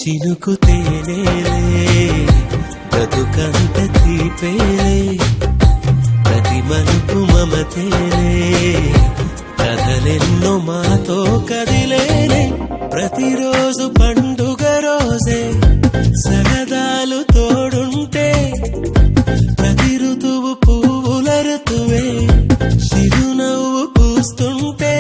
చినుకు తేనేలే బ్రతుకంత తీపేలే ప్రతి మలుపు మమతేలే కథలెన్నో మాతో కదిలేలే ప్రతిరోజు పండుగ రోజే సరదాలు తోడుంటే ప్రతి ఋతువు పువ్వుల ఋతువే చిరునవ్వు పూస్తుంటే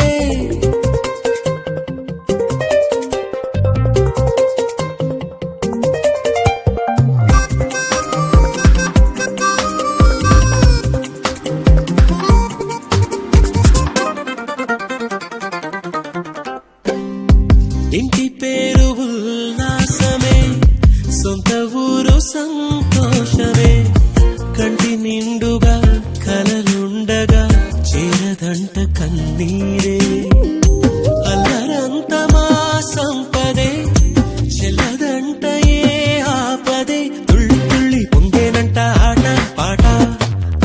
ఇంటి పేరు ఉల్లాసమే సొంత ఊరు సంతోషమే కంటి నిండుగా కలలుండగా చేరదంట కన్నీరే అల్లరంత మా సంపదే చెల్లదంట ఏ ఆపదే తుళ్ళి తుళ్ళి పొంగేనంట ఆట పాట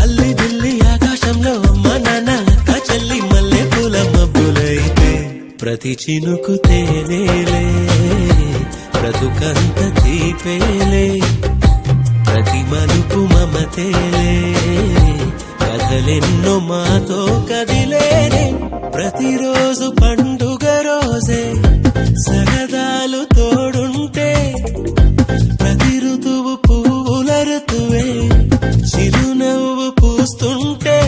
అల్లి దిల్లి ఆకాశంలో అమ్మ నాన్న అక్క చెల్లి మల్లె పూల మబ్బులైతే ప్రతి చినుకు తేనేలే బ్రతుకంత తీపేలే ప్రతి మలుపు మమతేలే కథలెన్నో మాతో కదిలేనే ప్రతిరోజు పండుగ రోజే సరదాలు తోడుంటే ప్రతి ఋతువు పువ్వుల ఋతువే చిరునవ్వు పూస్తుంటే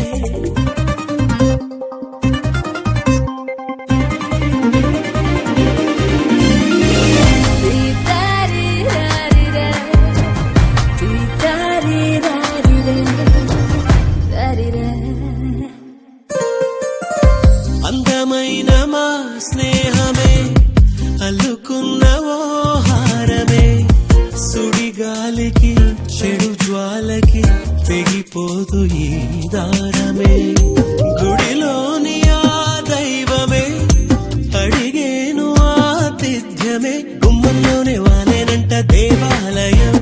అందమైన మా స్నేహమే అల్లుకున్న ఓ హారమే సుడిగాలికి చెడు జ్వాలకి తెగిపోదు ఈ దారమే గుడిలోని ఆ దైవమే అడిగేను ఆతిథ్యమే గుమ్మంలోనే వాలేనంట దేవాలయం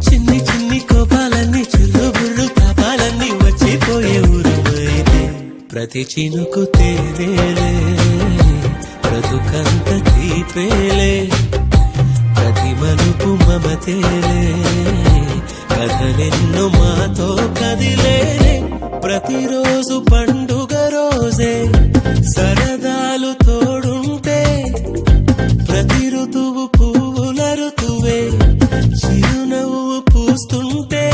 చిన్ని చిన్ని కోపాలన్నీ చిల్లు బుర్రు తాపాలన్నీ వచ్చిపోయే ఊరుమైతే ప్రతి చినుకు తేనేలే బ్రతుకంత తీపేలే ప్రతి మలుపు మమతేలే కథలెన్నో మాతో కదిలేలే ప్రతిరోజు పండుగ రోజే సరదాలు తోడుంటే ప్రతి ఋతువు పువ్వుల ఋతువే చిరునవ్వు పూస్తుంటే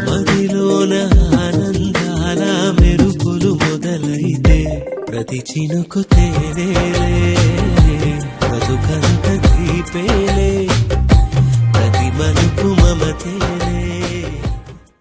మదిలోన ఆనందాల మెరుపులు మొదలైతే ప్రతి చినుకు తేనేలే